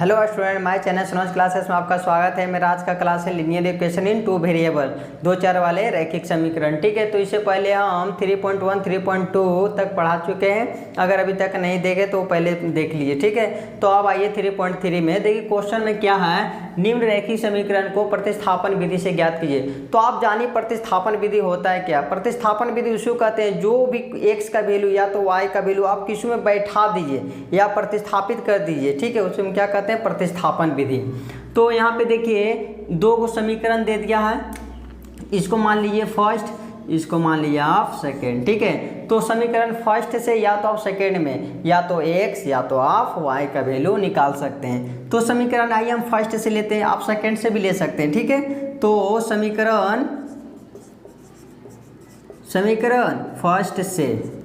Hello student, my channel Sanoj classes में आपका स्वागत है। मेरा आज का क्लास है linear equation in two variable, दो चर वाले रैखिक समीकरण। ठीक है, तो इससे पहले हम 3.1 3.2 तक पढ़ा चुके हैं। अगर अभी तक नहीं देखे तो पहले देख लीजिए। ठीक है, तो अब आइए 3.3 में। देखिए क्वेश्चन में क्या है, निम्न रैखिक समीकरण को प्रतिस्थापन विधि से ज्ञात कीजिए। तो आप जानिए प्रतिस्थापन विधि होता है क्या। प्रतिस्थापन विधि उसको कहते हैं जो भी x का वैल्यू या तो y का वैल्यू आप किसी में बैठा दीजिए या प्रतिस्थापित कर दीजिए। ठीक है, उसमें क्या कहते हैं, प्रतिस्थापन विधि। तो यहाँ पे देखिए दो को समीकरण दे दिया है, इसको मान लीजिए फर्स्ट, इसको मान लीजिए आप सेकेंड। ठीक है, तो समीकरण फर्स्ट से या तो आप सेकेंड में या तो x या तो आप y का वैल्यू निकाल सकते हैं। तो समीकरण आइए हम फर्स्ट से लेते हैं, आप सेकेंड से भी ले सकते हैं। ठीक है, तो समीकरण फर्स्ट से,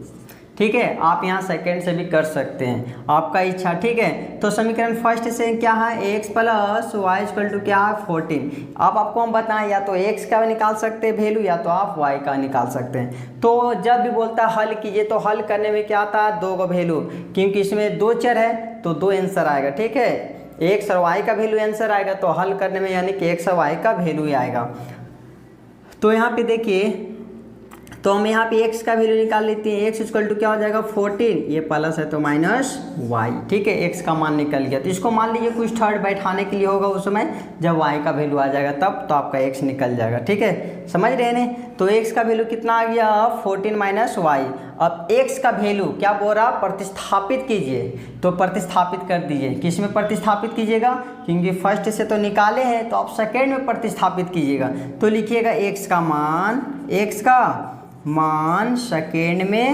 ठीक है, आप यहाँ सेकेंड से भी कर सकते हैं, आपका इच्छा। ठीक है, तो समीकरण फर्स्ट से क्या है, x plus y equal to क्या है 14। अब आपको हम बताएं या तो x का निकाल सकते हैं वैल्यू या तो आप y का निकाल सकते हैं। तो जब भी बोलता है हल कीजिए तो हल करने में क्या आता है, दो का वैल्यू, क्योंकि इसमें दो चर है तो दो आंसर आएगा। ठीक है, x और y का वैल्यू आंसर आएगा, तो हल करने में यानी कि x और y का वैल्यू आएगा। तो यहाँ पे देखिए, तो हम यहाँ पे x का वैल्यू निकाल लेते हैं। x इक्वल टू क्या हो जाएगा 14, ये प्लस है तो माइनस y। ठीक है, x का मान निकल गया। तो इसको मान लीजिए कुछ थर्ड बैठाने के लिए होगा उस समय, जब y का वैल्यू आ जाएगा तब तो आपका x निकल जाएगा। ठीक है, समझ रहे हैं। तो x का वैल्यू कितना आ गया 14 माइनस y। अब x का वैल्यू क्या बोल रहा, प्रतिस्थापित कीजिए। तो प्रतिस्थापित कर दीजिए, किस में प्रतिस्थापित कीजिएगा, क्योंकि फर्स्ट से तो निकाले हैं तो आप सेकेंड में प्रतिस्थापित कीजिएगा। तो लिखिएगा x का मान सेकेंड में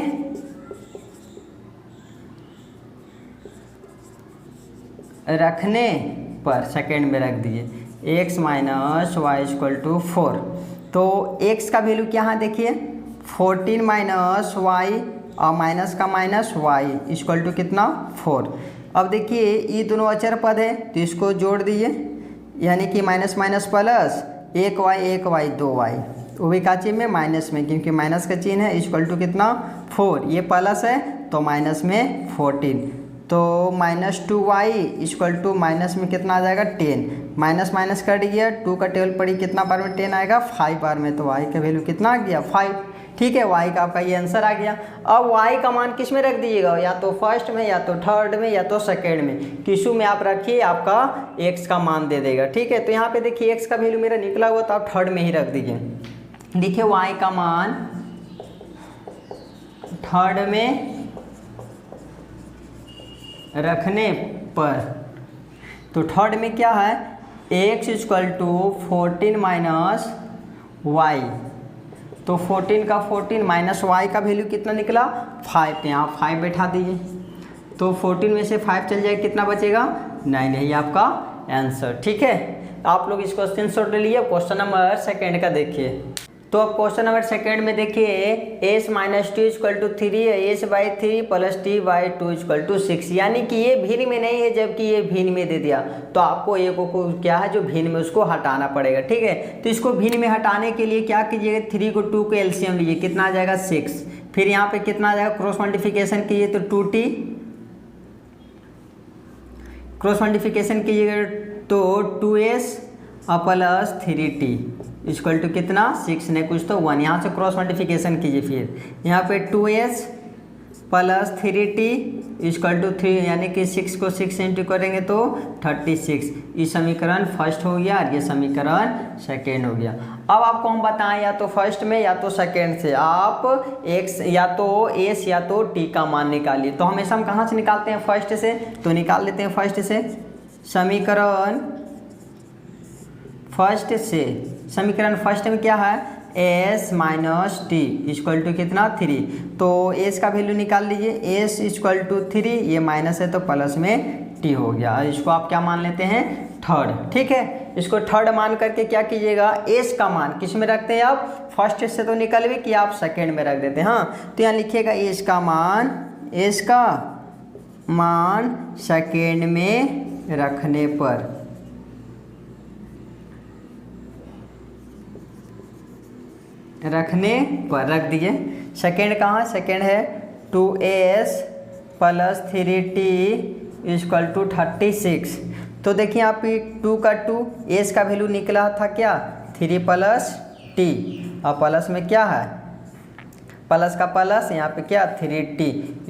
रखने पर, सेकेंड में रख दीजिए x minus y equal to 4। तो x का वैल्यू क्या है देखिए 14 माइनस वाई और माइनस का माइनस y इक्वल टू कितना 4। अब देखिए ये दोनों अचर पद है तो इसको जोड़ दीजिए, यानी कि minus minus plus 1y 2y, वो भी का चिन्ह में माइनस में, क्योंकि माइनस का चिन्ह है, इक्वल टू कितना 4। ये प्लस है तो माइनस में 14, तो minus 2y equal to minus में कितना आ जाएगा 10। माइनस माइनस कट गया, 2 का टेबल पड़ी, कितना बार में 10 आएगा 5 बार में, तो y का वैल्यू कितना आ गया 5। ठीक है, y का आपका ये आंसर आ गया। अब y का मान किस में रख दीजिएगा, या तो फर्स्ट में या तो थर्ड में या तो सेकेंड में, किसू में आप रखिए, आपका x का मान दे देगा। ठीक है, तो यहाँ पे देखिए x का वैल्यू मेरा निकला हुआ तो आप थर्ड में ही रख दीजिए। देखिए y का मान थर्ड में रखने पर, तो थर्ड में क्या है x equal to 14 minus y, तो 14 का 14 माइनस y का वैल्यू कितना निकला 5, तो यहाँ 5 बैठा दीजिए। तो 14 में से 5 चल जाए, कितना बचेगा 9, यही आपका आंसर। ठीक है, आप लोग इसको स्क्रीनशॉट ले लिए। क्वेश्चन नंबर सेकेंड का देखिए। तो अब क्वेश्चन नंबर सेकेंड में देखिए s माइनस 2 इक्वल टू 3 है, s by 3 plus t by 2 equal to 6, यानी कि ये भिन्न में नहीं है जबकि ये भिन्न में दे दिया, तो आपको ये को क्या है जो भिन्न में उसको हटाना पड़ेगा। ठीक है, तो इसको भिन्न में हटाने के लिए क्या कीजिएगा, 3 को 2 को एलसीएम लीजिए, कितना आ जाएगा 6। फिर यहाँ पे कितना आ जाएगा, क्रॉस मल्टीप्लिकेशन कीजिए तो 2t, क्रॉस मल्टीप्लिकेशन कीजिएगा तो 2s plus 3t equal to कितना 6, नहीं कुछ तो 1। यहाँ से क्रॉस मल्टीप्लिकेशन कीजिए, फिर यहाँ पे 2s plus 3t equal to 3, यानी कि 6 को 6 से इंटू करेंगे तो 36। ये समीकरण फर्स्ट हो गया और ये समीकरण सेकेंड हो गया। अब आपको हम बताएं या तो फर्स्ट में या तो सेकेंड से आप x या तो s या तो t का मान निकालिए। तो हमेशा हम कहाँ से निकालते हैं, फर्स्ट से, तो निकाल लेते हैं फर्स्ट से। समीकरण फर्स्ट से, समीकरण फर्स्ट में क्या है s minus t equal to कितना 3, तो s का वैल्यू निकाल लीजिए, s इक्वल टू 3, ये माइनस है तो प्लस में t हो गया। इसको आप क्या मान लेते हैं थर्ड। ठीक है, इसको थर्ड मान करके क्या कीजिएगा, s का मान किस में रखते हैं आप, फर्स्ट से तो निकल भी कि आप सेकेंड में रख देते हैं। हाँ, तो यहाँ लिखिएगा s का मान सेकेंड में रखने पर, रख दीजिए। सेकेंड कहाँ, सेकेंड है 2s plus 3t equal to 36। तो देखिए यहाँ पे 2 का 2, एस का वैल्यू निकला था क्या 3 प्लस टी, और प्लस में क्या है प्लस का प्लस, यहाँ पे क्या 3t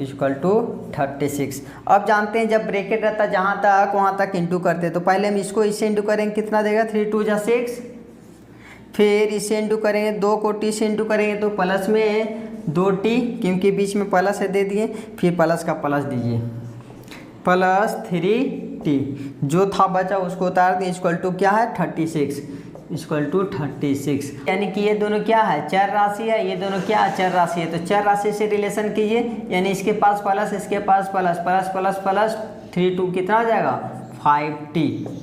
इक्वल टू 36। अब जानते हैं जब ब्रैकेट रहता है जहाँ तक वहाँ तक इंटू करते हैं, तो पहले हम इसको इससे इंटू करेंगे, कितना देगा 3 2 जा 6, फिर इससे इंटू करेंगे 2 को टी से इंटू करेंगे तो प्लस में 2t, क्योंकि बीच में प्लस है दे दिए, फिर प्लस का प्लस दीजिए प्लस 3t, जो था बचा उसको उतार दिए इक्वल टू क्या है 36 इक्वल टू 36। यानी कि ये दोनों क्या है चर राशि है, ये दोनों क्या चर राशि है, तो चर राशि से रिलेशन कीजिए, यानी इसके पास प्लस इसके पास प्लस प्लस प्लस प्लस 3 2 कितना आ जाएगा 5t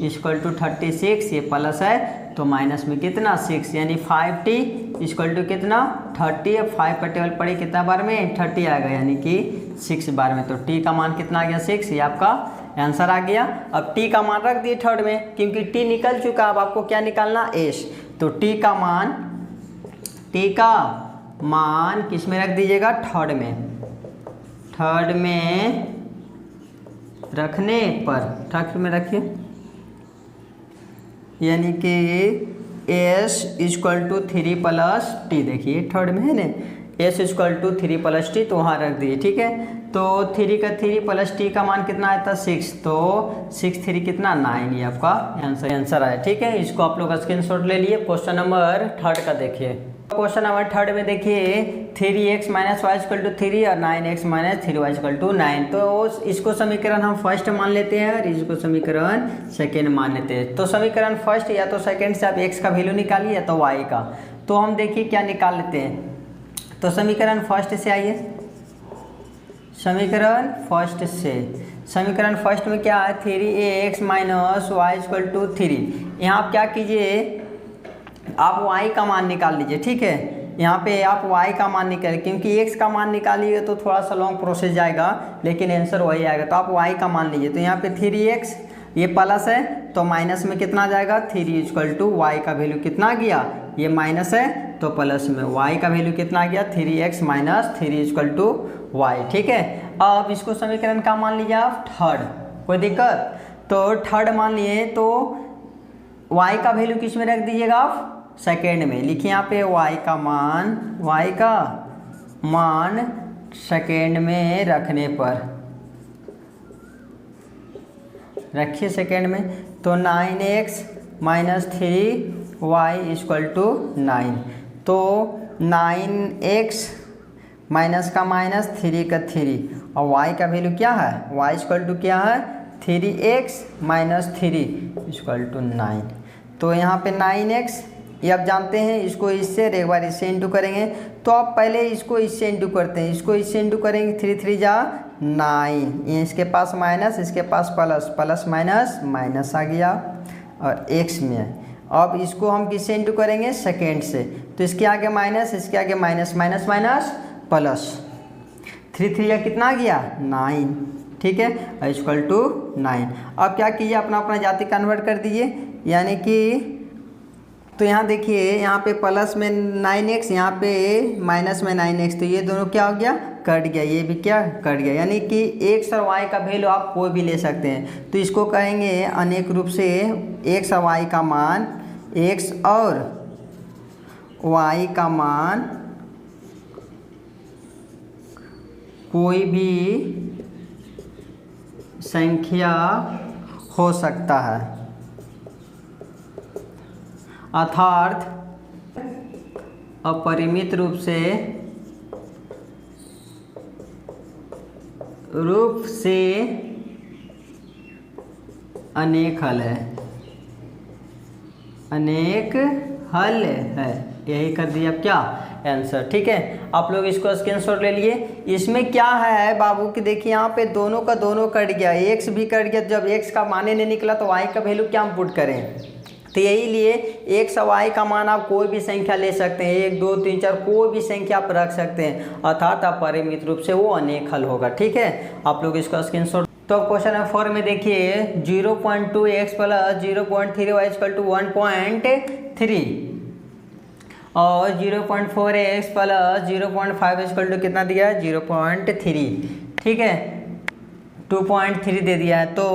इक्वल टू 36, ये प्लस है तो माइनस में कितना 6, यानी 5t इक्वल टू कितना 30, अब 5 का टेबल पड़े कितना बार में 30 आएगा, यानी कि 6 बार में, तो t का मान कितना आ गया 6, ये आपका आंसर आ गया। अब t का मान रख दिए थर्ड में, क्योंकि t निकल चुका, अब आपको क्या निकालना s, तो t का मान किस में रख दीजिएगा थर्ड में रखने पर, थर्ड में रखिए, यानी कि s equal to 3 plus t, देखिए थर्ड में है ना s equal to 3 plus t, तो वहाँ रख दिए, ठीक है। तो 3 का 3 प्लस टी का मान कितना आया था 6, तो 6 3 कितना 9, ये आपका आंसर आया, ठीक है। इसको आप लोग स्क्रीनशॉट ले लिए। क्वेश्चन नंबर थर्ड का देखिए, क्वेश्चन नंबर थर्ड में देखिए 3x minus y equal to 3 और 9x minus 3y equal to 9, तो इसको समीकरण हम फर्स्ट मान लेते हैं और इसको समीकरण सेकेंड मान लेते हैं। तो समीकरण फर्स्ट या तो सेकेंड से आप x का वैल्यू निकालिए या तो y का, तो हम देखिए क्या निकाल लेते हैं। तो समीकरण फर्स्ट से आइए, समीकरण फर्स्ट में क्या है 3x minus y equal to 3, यहाँ आप क्या कीजिए आप y का मान निकाल लीजिए, ठीक है। यहाँ पे आप y का मान निकाल, क्योंकि x का मान निकालिएगा तो थोड़ा सा लॉन्ग प्रोसेस जाएगा, लेकिन आंसर वही आएगा, तो आप y का मान लीजिए। तो यहाँ पे 3x ये प्लस है तो माइनस में कितना आ जाएगा 3 इक्वल टू वाई का वैल्यू कितना गया, ये माइनस है तो प्लस में y का वैल्यू कितना गया 3x minus 3 equal to Y, ठीक है। अब इसको समीकरण का मान लीजिए आप थर्ड, कोई दिक्कत, तो थर्ड मान लिए तो y का वैल्यू किस में रख दीजिएगा आप सेकेंड में, लिखिए यहाँ पे y का मान सेकेंड में रखने पर रखिए सेकेंड में, तो 9x minus 3y equal to 9, तो 9x माइनस का माइनस 3 का 3 और y का वैल्यू क्या है y इक्वल टू क्या है 3x माइनस 3 इक्वल टू 9, तो यहाँ पे 9x ये आप जानते हैं, इसको इससे एक बार इससे इंटू करेंगे, तो आप पहले इसको इससे इंटू करते हैं, इसको इससे इंटू करेंगे 3 3 जा 9, इसके पास माइनस इसके पास प्लस, प्लस माइनस माइनस आ गया और x में। अब इसको हम किससे इंटू करेंगे सेकेंड से, तो इसके आगे माइनस इसके आगे माइनस, माइनस माइनस प्लस, 3 3 या कितना आ गया 9, ठीक है, इक्वल टू 9। अब क्या कीजिए अपना अपना जाति कन्वर्ट कर दीजिए, यानी कि तो यहाँ देखिए यहाँ पे प्लस में 9x यहाँ पे माइनस में 9x, तो ये दोनों क्या हो गया कट गया, ये भी क्या कट गया, यानी कि x और y का वैल्यू आप कोई भी ले सकते हैं, तो इसको कहेंगे अनेक रूप से x और y का मान, x और y का मान कोई भी संख्या हो सकता है, अर्थात अपरिमित रूप से अनेक हल है, यही कर दिया अब क्या आंसर, ठीक है। आप लोग इसको स्क्रीनशॉट ले लिए। इसमें क्या है बाबू कि देखिए यहाँ पे दोनों का दोनों कट गया, x भी कट गया, जब x का माने नहीं निकला तो y का वैल्यू क्या हम पुट करें, तो यही लिए x और y का मान आप कोई भी संख्या ले सकते हैं, 1 2 3 4 कोई भी संख्या आप रख सकते हैं, अर्थात अपरिमित रूप से वो अनेक हल होगा, ठीक है। आप लोग इसका स्क्रीनशॉट। तो क्वेश्चन नंबर 4 में देखिए 0.2x plus 0.3y equal to 1.3 और 0.4x प्लस 0.5 इक्वल टू कितना दिया है 0.3, ठीक है, 2.3 दे दिया है। तो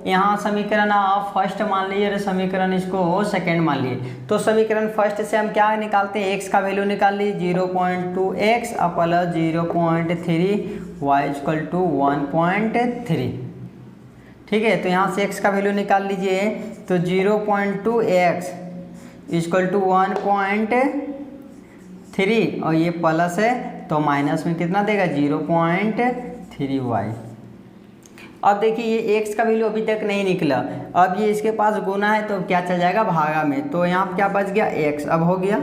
यहाँ समीकरण आप फर्स्ट मान लीजिए और समीकरण इसको सेकंड मान लीजिए। तो समीकरण फर्स्ट से हम क्या निकालते हैं, x का वैल्यू निकाल लीजिए 0.2x plus 0.3 y equal to 1.3। ठीक है, तो यहाँ से x का वैल्यू निकाल लीजिए, तो 0.2x इक्वल टू 1.3 और ये प्लस है तो माइनस में कितना देगा 0.3y। अब देखिए ये x का वैल्यू अभी तक नहीं निकला, अब ये इसके पास गुना है तो क्या चल जाएगा भागा में, तो यहाँ क्या बच गया x। अब हो गया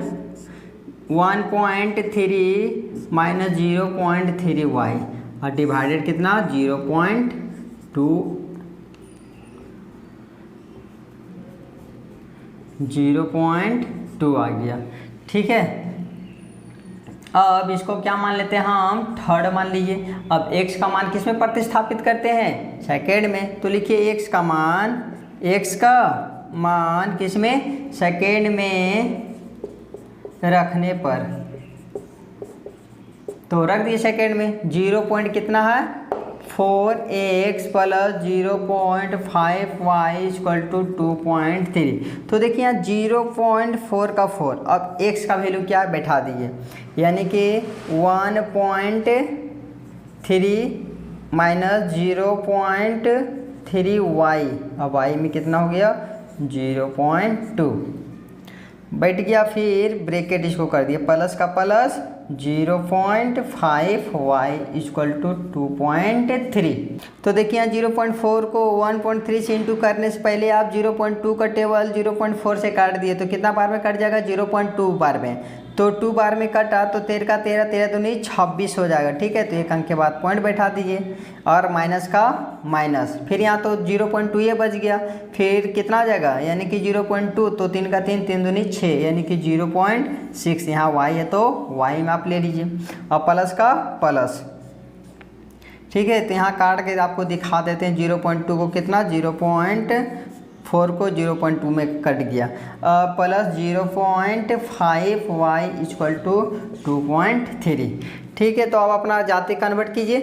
1.3 माइनस 0.3y और डिवाइडेड कितना 0.2 आ गया। ठीक है, अब इसको क्या मान लेते हैं हम, थर्ड मान लीजिए। अब x का मान किस में प्रतिस्थापित करते हैं, सेकेंड में, तो लिखिए x का मान किस में, सेकेंड में रखने पर, तो रख दिए सेकेंड में। 0 पॉइंट कितना है 4x plus 0.5y equal to 2.3। तो देखिए यहाँ 0.4 का 4, अब x का वैल्यू क्या बैठा दिए, यानी कि 1.3 माइनस 0.3y, अब y में कितना हो गया 0.2 बैठ गया। फिर ब्रैकेट इसको कर दिया प्लस का प्लस 0.5y इक्वल टू 2.3। तो देखिए यहाँ 0.4 को 1.3 से इंटू करने से पहले आप 0.2 का टेबल 0.4 से काट दिए तो कितना बार में कट जाएगा 0.2 बार में, तो 2 बार में कटा तो 13 का 13, 13 तो नहीं 26 हो जाएगा। ठीक है, तो एक अंक के बाद पॉइंट बैठा दीजिए और माइनस का माइनस, फिर यहाँ तो 0.2 ये बच गया, फिर कितना आ जाएगा यानी कि 0.2, तो 3 का 3, 3 दूनी 6 यानी कि 0.6। यहाँ y है तो y में आप ले लीजिए और प्लस का प्लस। ठीक है, तो यहाँ काट के आपको दिखा देते हैं 0.2 को कितना 0.4 को 0.2 में कट गया, प्लस 0.5y इक्वल टू 2.3। ठीक है, तो अब अपना जाति कन्वर्ट कीजिए,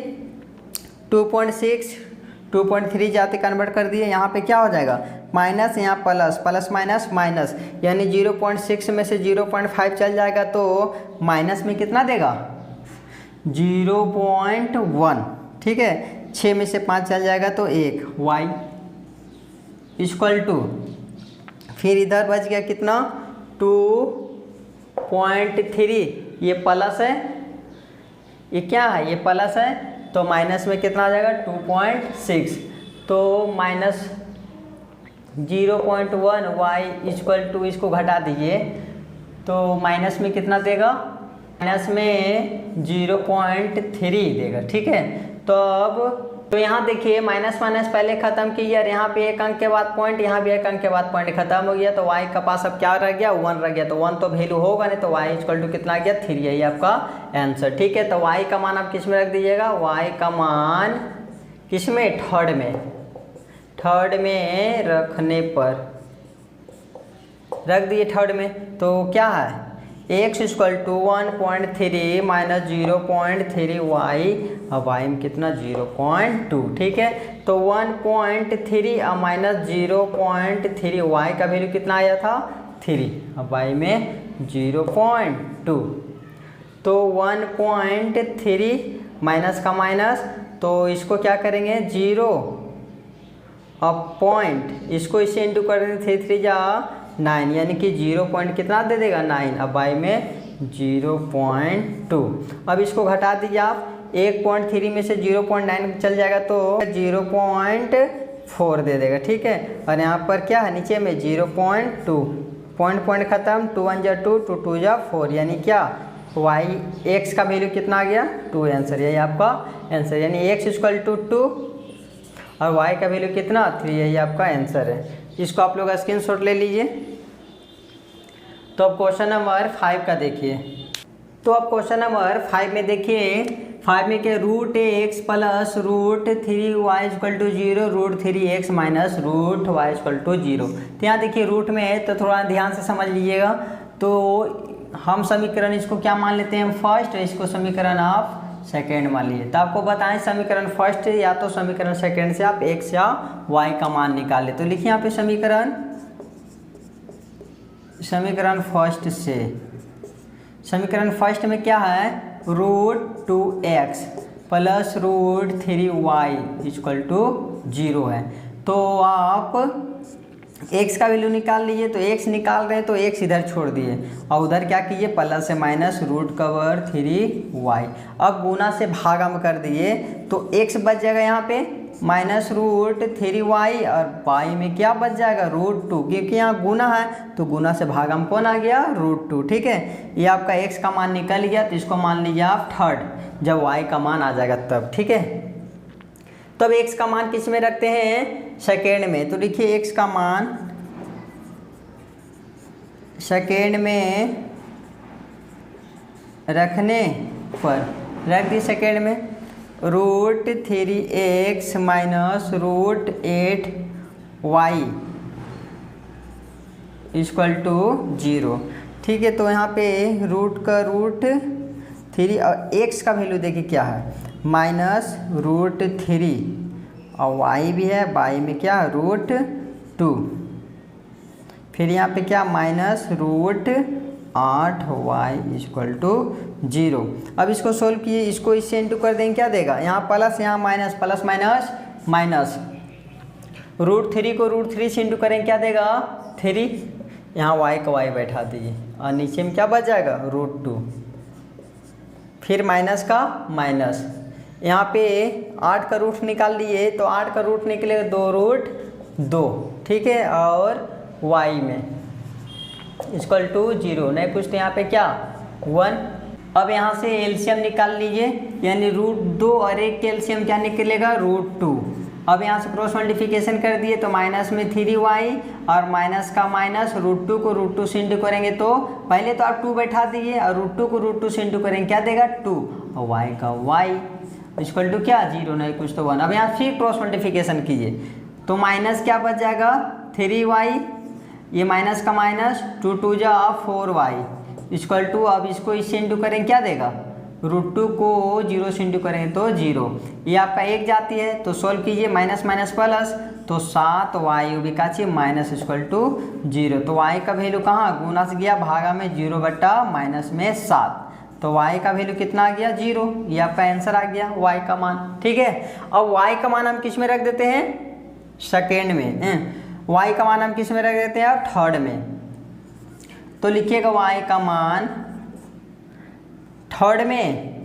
2.6 2.3 जाति कन्वर्ट कर दिए। यहाँ पे क्या हो जाएगा माइनस, यहाँ प्लस, प्लस माइनस माइनस, यानी 0.6 में से 0.5 चल जाएगा तो माइनस में कितना देगा 0.1। ठीक है, 6 में से 5 चल जाएगा तो 1 y इक्वल टू, फिर इधर बच गया कितना 2.3, ये प्लस है, ये क्या है ये प्लस है, तो माइनस में कितना आ जाएगा 2.6, तो माइनस 0.1 y इक्वल टू, इसको घटा दीजिए तो माइनस में कितना देगा, माइनस में 0.3 देगा। ठीक है, तो अब तो यहाँ देखिए माइनस माइनस पहले खत्म कीजिए और यहाँ पे एक अंक के बाद पॉइंट, यहाँ भी एक अंक के बाद पॉइंट खत्म हो गया, तो y का पास अब क्या रह गया 1 रह गया, तो 1 तो वैल्यू होगा नहीं, तो y इक्वल टू कितना आ गया 3, यही आपका आंसर। ठीक है, तो y का मान आप किस में रख दीजिएगा, y का मान किस में थर्ड में रखने पर रख दिए, थर्ड में, तो क्या है x equal to 1.3 minus 0.3y, अब y में कितना 0.2। ठीक है, तो 1.3 और माइनस 0.3y का वैल्यू कितना आया था 3, अब y में 0.2, तो 1.3 माइनस का माइनस, तो इसको क्या करेंगे 0 अब पॉइंट, इसको इससे इंटू कर देंगे 3 3 जा 9, यानी कि 0 पॉइंट कितना दे देगा 9, अब y में 0.2। अब इसको घटा दीजिए आप, 1.3 में से 0.9 चल जाएगा तो 0.4 दे देगा। ठीक है, और यहाँ पर क्या है नीचे में 0.2, पॉइंट खत्म, 2 1 जा 2, 2 2 जा 4, यानी क्या y x का वैल्यू कितना आ गया 2, आंसर यही आपका आंसर, यानी x इक्वल टू 2 और y का वैल्यू कितना 3, यही आपका आंसर है। इसको आप लोग स्क्रीनशॉट ले लीजिए। तो अब क्वेश्चन नंबर 5 का देखिए, तो अब क्वेश्चन नंबर 5 में देखिए, 5 में क्या √x plus √3y equal to 0, √3x minus √y equal to 0। तो यहाँ देखिए रूट में है तो थोड़ा ध्यान से समझ लीजिएगा। तो हम समीकरण इसको क्या मान लेते हैं फर्स्ट, इसको समीकरण आप सेकेंड मान लीजिए। तो आपको बताएं समीकरण फर्स्ट या तो समीकरण सेकेंड से आप x या y का मान निकालें। तो लिखिए यहाँ पे समीकरण फर्स्ट से, समीकरण फर्स्ट में क्या है, √2x प्लस √3y = 0 है। तो आप x का वैल्यू निकाल लीजिए। तो x निकाल रहे हैं तो x इधर छोड़ दिए और उधर क्या कीजिए, प्लस से माइनस √3y। अब गुना से भागा में कर दिए तो x बच जाएगा यहाँ पे -√3y और y में क्या बच जाएगा √2, क्योंकि यहाँ गुना है तो गुना से भागा में कौन आ गया, √2। ठीक है, ये आपका x का मान निकल गया। तो इसको मान लीजिए आप थर्ड, जब y का मान आ जाएगा तब। ठीक है, तब x का मान किस में रखते हैं, सेकेंड में। तो देखिए x का मान सेकेंड में रखने पर रख दी सेकेंड में √3x माइनस √8y = 0। ठीक है, तो यहाँ पे √3 और x का वैल्यू देखिए क्या है, -√3 और y भी है, y में क्या है √2, फिर यहाँ पे क्या -√8y = 0। अब इसको सोल्व किए, इसको इससे इंटू कर देंगे, क्या देगा, यहाँ प्लस यहाँ माइनस, प्लस माइनस माइनस, √3 को √3 से इंटू करेंगे क्या देगा 3, यहाँ y का y बैठा दीजिए और नीचे में क्या बच जाएगा √2, फिर माइनस का माइनस, यहाँ पे 8 का रूट निकाल लिए तो 8 का रूट निकलेगा 2√2। ठीक है, और y में = 0, नहीं कुछ तो यहाँ पे क्या 1। अब यहाँ से एलसीएम निकाल लीजिए, यानी √2 और 1 के एलसीएम क्या निकलेगा √2। अब यहाँ से क्रॉस मल्टीप्लिकेशन कर दिए तो माइनस में 3y और माइनस का माइनस, √2 को √2 से इंटू करेंगे तो पहले तो आप 2 बैठा दिए और √2 को √2 से इंटू करेंगे क्या देगा 2, और y का y = क्या 0, नहीं कुछ तो 1। अब यहाँ फिर क्रॉस मल्टीप्लिकेशन कीजिए तो माइनस क्या बच जाएगा 3y, ये माइनस का माइनस 2 2 जा 4y = अब इसको इससे इंटू करेंगे क्या देगा √2 को 0 से इंटू करेंगे तो 0, ये आपका 1 जाती है तो सोल्व कीजिए, माइनस माइनस प्लस तो 7y भी का चाहिए माइनस = 0। तो y का वैल्यू कहाँ गुना से गया भागा में 0 - माइनस में 7, तो y का वैल्यू कितना आ गया 0। ये आपका आंसर आ गया y का मान। ठीक है, अब y का मान हम किस में रख देते हैं, सेकेंड में। y का मान हम किस में रख देते हैं अब थर्ड में। तो लिखिएगा y का मान थर्ड में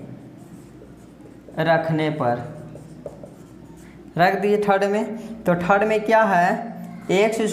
रखने पर रख दिए थर्ड में। तो थर्ड में क्या है x =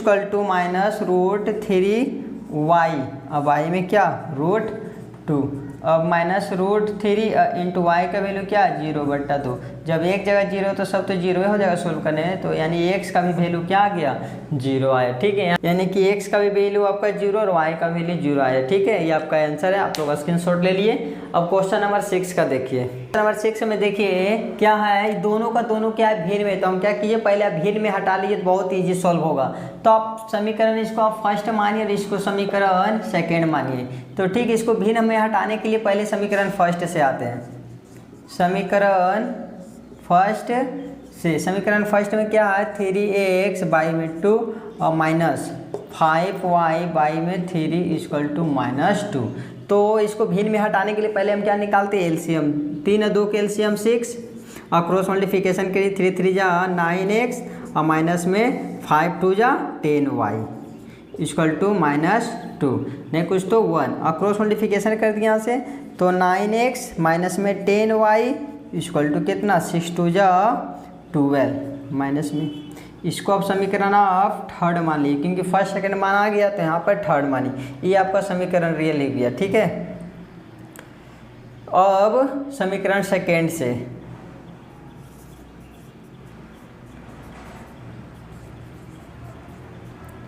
-√3y, अब y में क्या √2, अब -√3 इंटू वाई का वैल्यू क्या 0/2। जब एक जगह 0 तो सब तो 0 हो जाएगा सोल्व करने में, तो यानी x का भी वैल्यू क्या आ गया 0 आया। ठीक है, यानी कि x का भी वैल्यू आपका 0 और y का वैल्यू 0 आया। ठीक है, ये आपका आंसर है, आप लोग स्क्रीनशॉट ले लिए। अब क्वेश्चन नंबर 6 का देखिए। क्वेश्चन नंबर 6 में देखिए क्या है, दोनों का दोनों क्या है भिन्न में, तो हम क्या कीजिए पहले आप भिन्न में हटा लीजिए तो बहुत ईजी सॉल्व होगा। तो आप समीकरण इसको आप फर्स्ट मानिए और इसको समीकरण सेकेंड मानिए। तो ठीक, इसको भिन्न में हटाने के लिए पहले समीकरण फर्स्ट से आते हैं। समीकरण फर्स्ट से, समीकरण फर्स्ट में क्या है 3x बाई में 2 और -5y बाई में 3 = -2। तो इसको भिन्न में हटाने के लिए पहले हम क्या निकालते हैं एलसीएम, 3 और 2 के एलसीएम 6 और क्रॉस मल्टीप्लिकेशन के लिए 3 3 जा 9x और माइनस में 5 2 जा 10y = -2, नहीं कुछ तो 1 और क्रॉस मल्टीप्लिकेशन कर दिया यहाँ से तो 9x माइनस में 10y = कितना 6 2 जा 12 माइनस में। इसको आप समीकरण आप थर्ड मान लीजिए, क्योंकि फर्स्ट सेकंड मान आ गया तो यहाँ पर थर्ड मानिए। ये आपका समीकरण रियल लिख गया। ठीक है, अब समीकरण सेकंड से,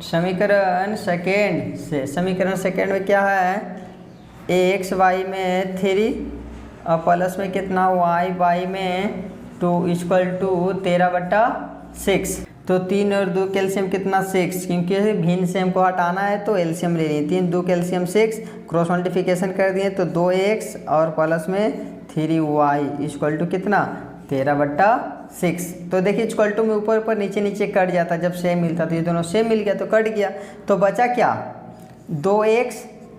समीकरण सेकंड से, समीकरण सेकंड में क्या है x y में 3 और प्लस में कितना y y में 2 = 13/6। तो 3 और 2 कैल्शियम कितना 6, क्योंकि भिन्न से हमको हटाना है तो एलसीएम ले लिए। 3 2 कैल्शियम 6 क्रॉस मल्टीप्लिकेशन कर दिए तो 2x और प्लस में 3y इक्वल टू कितना 13/6। तो देखिए इक्वल टू में ऊपर ऊपर नीचे नीचे कट जाता, जब सेम मिलता तो ये दोनों सेम मिल गया तो कट गया, तो बचा क्या 2x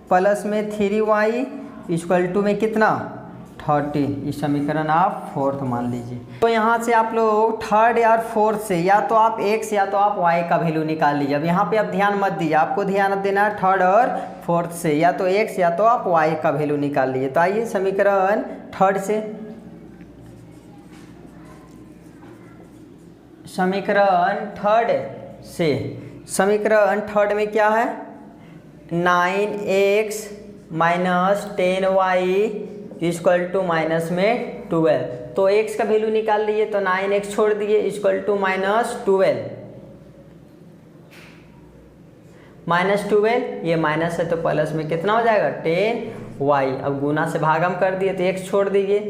प्लस में 3y इक्वल टू में कितना 30। इस समीकरण आप फोर्थ मान लीजिए। तो यहाँ से आप लोग थर्ड या फोर्थ से या तो आप x या तो आप y का वैल्यू निकाल लीजिए। अब यहाँ पे आप ध्यान मत दीजिए, आपको ध्यान देना है थर्ड और फोर्थ से, या तो x या तो आप y का वैल्यू निकाल लीजिए। तो आइए समीकरण थर्ड से, समीकरण थर्ड में क्या है 9x minus 10y equal to minus में 12। तो x का वैल्यू निकाल लीजिए, तो 9x छोड़ दिए इक्वल टू -12 -12, ये माइनस है तो प्लस में कितना हो जाएगा 10y। अब गुना से भाग हम कर दिए तो x छोड़ दीजिए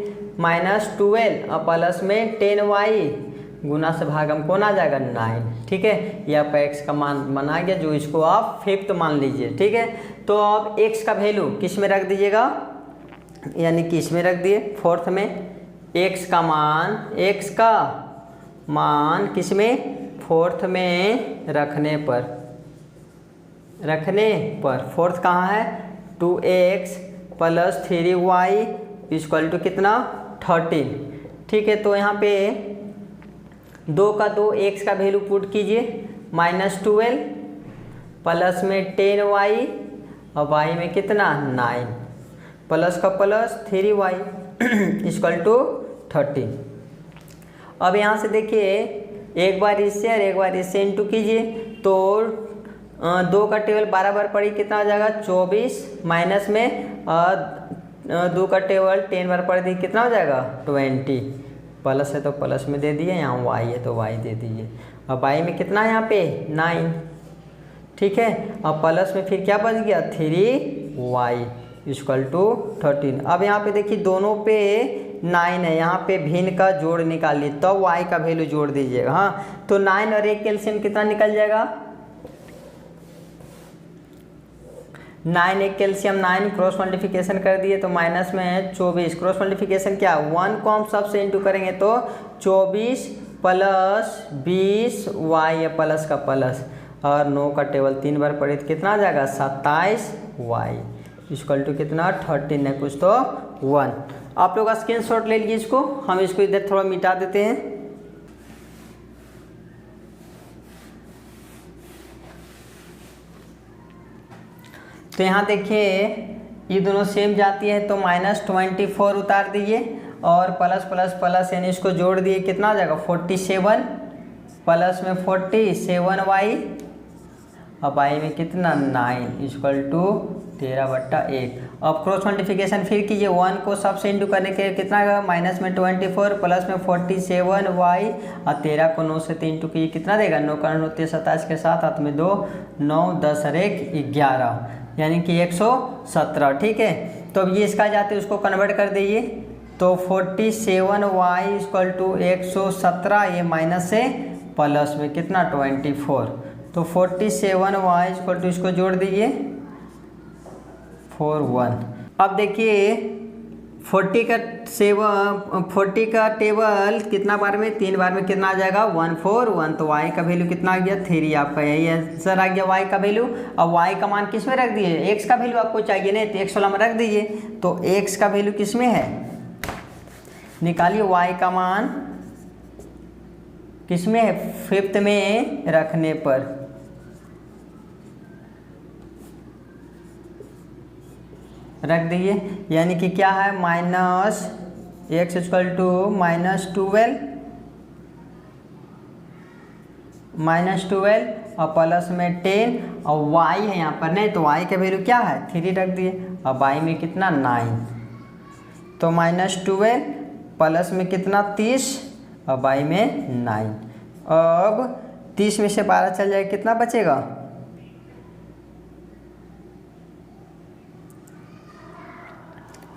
-12 और प्लस में 10y, गुना से भाग हम कौन आ जाएगा 9। ठीक है, ये आपका x का मान बना गया, जो इसको आप फिफ्थ मान लीजिए। ठीक है, तो अब x का वैल्यू किस में रख दीजिएगा, यानी कि इसमें रख दिए फोर्थ में। x का मान किस में फोर्थ में रखने पर फोर्थ कहाँ है 2x plus 3y equal to कितना 13। ठीक है, तो यहाँ पे 2 का 2 x का वैल्यू पुट कीजिए -12 प्लस में 10y और y में कितना 9, प्लस का प्लस 3y इक्वल टू 13। अब यहाँ से देखिए एक बार इससे और एक बार इससे इंटू कीजिए, तो 2 का टेबल 12 बार पड़ी कितना आ जाएगा 24, माइनस में 2 का टेबल 10 बार पड़ दी कितना हो जाएगा 20, प्लस है तो प्लस में दे दिए, यहाँ y है तो y दे दीजिए। अब y में कितना है यहाँ पे 9। ठीक है, अब प्लस में फिर क्या बच गया 3y इक्वल टू 13। अब यहाँ पे देखिए दोनों पे 9 है, यहाँ पे भिन्न का जोड़ निकालिए तब तो y का वैल्यू जोड़ दीजिएगा। हाँ, तो 9 और 1 कैल्शियम कितना निकल जाएगा 9 1 कैल्शियम 9, क्रॉस मल्टीप्लिकेशन कर दिए तो माइनस में है 24, क्रॉस मल्टीप्लिकेशन क्या 1 को हम सबसे इंटू करेंगे तो 24 प्लस 20y है प्लस का प्लस, और 9 का टेबल 3 बार पड़े तो कितना आ जाएगा 27y इक्वल टू कितना 13 है कुछ तो 1। आप लोग का स्क्रीनशॉट ले लीजिए इसको, हम इसको इधर थोड़ा मिटा देते हैं। तो यहाँ देखिए ये दोनों सेम जाती है तो -24 उतार दीजिए और प्लस प्लस प्लस यानी इसको जोड़ दिए कितना आ जाएगा 47 प्लस में 47y और y में कितना 9 इक्वल टू 13/1। अब क्रॉस मल्टीप्लिकेशन फिर कीजिए, 1 को सबसे इंटू करने के कितना आएगा माइनस में 24 प्लस में 47y और 13 को 9 से 3 टू कीजिए कितना देगा 9 का 9 27 के साथ हाथ में 2 9 10 और 1 11 यानी कि 117। ठीक है, तो अब ये इसका जाते उसको कन्वर्ट कर दीजिए तो 47y इक्वल टू 117, ये माइनस से प्लस में कितना 24, तो 47y इक्वल टू इसको जोड़ दीजिए 41। अब देखिए 40 का टेबल कितना बार में 3 बार में कितना आ जाएगा 141, तो y का वैल्यू कितना आ गया 3, आपका यही आंसर आ गया y का वैल्यू। अब y का मान किस में रख दिए x का वैल्यू आपको चाहिए नहीं तो x वाला में रख दीजिए, तो x का वैल्यू किस में है निकालिए, y का मान किस में है फिफ्थ में रखने पर। रख दीजिए यानी कि क्या है -x इक्वल टू -12 और प्लस में 10 और y है यहाँ पर नहीं तो y का वैल्यू क्या है 3 रख दिए, अब y में कितना 9, तो -12 प्लस में कितना 30 और y में 9। अब 30 में से 12 चल जाएगा कितना बचेगा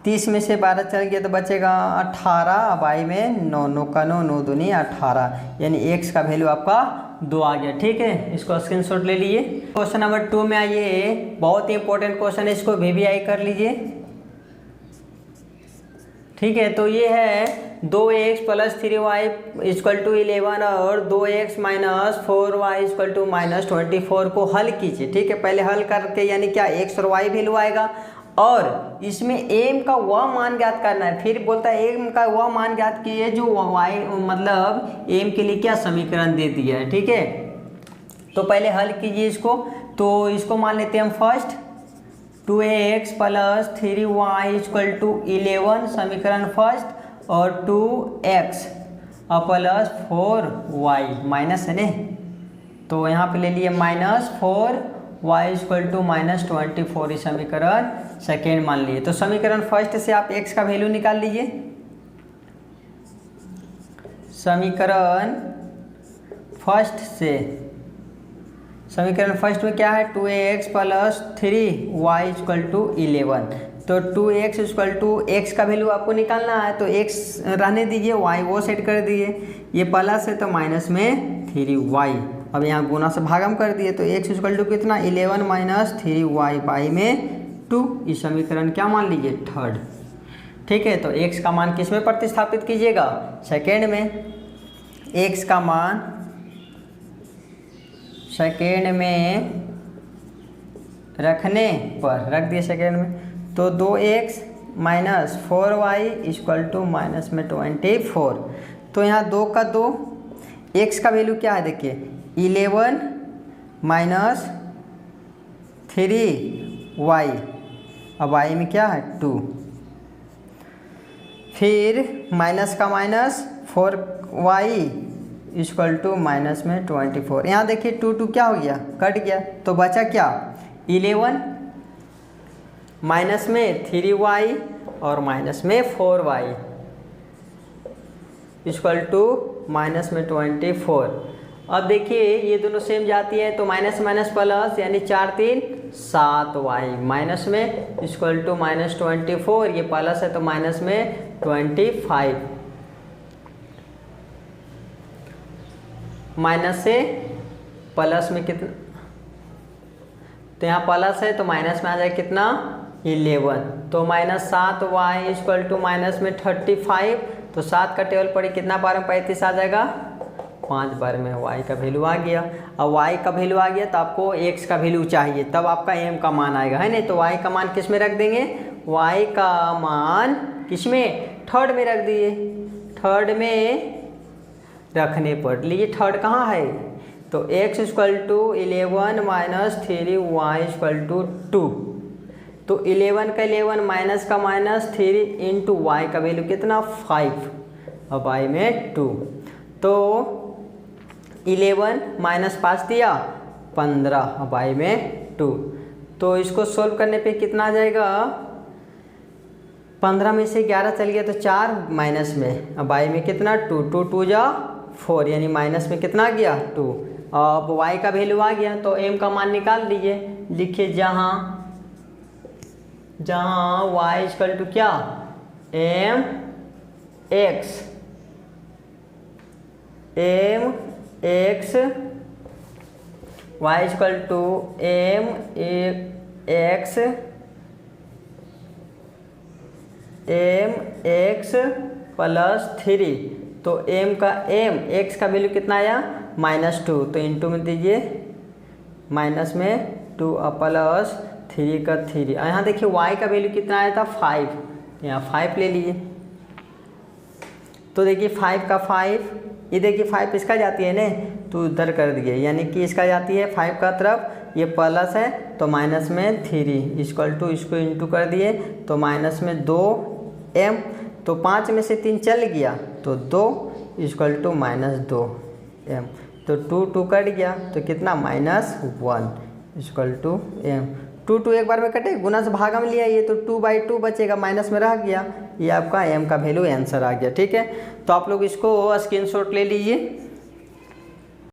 30 में से 12 चल गया तो बचेगा 18, अब y में 9 9 का 9 9 दूनी 18 यानी x का वैल्यू आपका 2 आ गया। ठीक है, इसको स्क्रीनशॉट ले लीजिए। क्वेश्चन नंबर 2 में आइए, बहुत ही इंपॉर्टेंट क्वेश्चन है, इसको VBI कर लीजिए। ठीक है, तो ये है 2x plus 3y equal to 11 और 2x minus 4y equal to minus 24 को हल कीजिए। ठीक है, पहले हल करके यानी क्या x और y वैल्यू आएगा और इसमें m का वह मान ज्ञात करना है। फिर बोलता है m का वह मान ज्ञात कीजिए जो y मतलब m के लिए क्या समीकरण दे दिया है। ठीक है, तो पहले हल कीजिए इसको। तो इसको मान लेते हैं हम first 2x plus 3y equal to 11 समीकरण फर्स्ट और 2x प्लस 4y माइनस है ने, तो यहाँ पे ले लिए minus 4y equal to minus 24 समीकरण सेकेंड मान लिए। तो समीकरण फर्स्ट से आप x का वैल्यू निकाल लीजिए। समीकरण फर्स्ट से समीकरण फर्स्ट में क्या है 2x plus 3y equal to 11। तो 2x इक्वल टू x का वैल्यू आपको निकालना है, तो x रहने दीजिए, y वो सेट कर दिए। ये प्लस है तो माइनस में 3y, अब यहाँ गुना से भागम कर दिए। तो x इक्वल टू कितना 11 माइनस 3y बाई में 2। इस समीकरण क्या मान लीजिए थर्ड। ठीक है, तो x का मान किस में प्रतिस्थापित कीजिएगा सेकेंड में। x का मान सेकेंड में रखने पर रख दिए सेकेंड में, तो 2x minus 4y equal to minus में 24। तो यहाँ 2 का 2, x का वैल्यू क्या है देखिए 11 माइनस 3y, अब y में क्या है 2, फिर माइनस का minus 4y equal to minus में 24। यहाँ देखिए 2 क्या हो गया कट गया, तो बचा क्या 11 माइनस में 3y और माइनस में 4y इक्वल टू माइनस में 24। अब देखिए ये दोनों सेम जाती है तो माइनस माइनस प्लस यानी 4 3 7y माइनस में इक्वल टू माइनस 24। ये प्लस है तो माइनस में 25, माइनस से प्लस में कितना, तो यहाँ प्लस है तो माइनस में आ जाए कितना 11। तो minus 7y equal to minus में 35। तो 7 का टेबल पड़ी कितना बार में 35 आ जाएगा 5 बार में y का वैल्यू आ गया। अब y का वैल्यू आ गया तो आपको x का वैल्यू चाहिए, तब आपका m का मान आएगा है नहीं। तो y का मान किस में रख देंगे, y का मान किस में थर्ड में रख दिए। थर्ड में रखने पर लीजिए थर्ड कहाँ है, तो x equal to 11 minus 3y equal to 2। तो 11 का 11 माइनस का माइनस 3 इंटू वाई का वैल्यू कितना 5 और y में 2। तो 11 माइनस 5 दिया 15 और y में 2। तो इसको सोल्व करने पे कितना आ जाएगा, 15 में से 11 चल गया तो 4 माइनस में, अब y में कितना 2, 2 2 जा 4 यानी माइनस में कितना आ गया 2। अब y का वैल्यू आ गया तो m का मान निकाल लीजिए। लिखिए जहाँ y इक्वल टू क्या m x y equal to m x plus 3। तो m का x का वैल्यू कितना आया -2, तो इंटू में दीजिए माइनस में 2 प्लस 3 का 3। यहाँ देखिए y का वैल्यू कितना आया था 5, यहाँ 5 ले लीजिए। तो देखिए 5 का 5, ये देखिए 5 इसका जाती है ना तो उधर कर दिए, यानी कि इसका जाती है 5 का तरफ, ये प्लस है तो माइनस में 3 इक्वल टू इसको इंटू कर दिए तो माइनस में 2m। तो 5 में से 3 चल गया तो 2 इक्वल टू -2m। तो 2 2 कट गया तो कितना -1 इक्वल टू m। 2 2 एक बार में कटे, गुना से भागा में लिया ये तो 2/2 बचेगा, माइनस में रह गया। ये आपका m का वैल्यू आंसर आ गया। ठीक है, तो आप लोग इसको स्क्रीनशॉट ले लीजिए।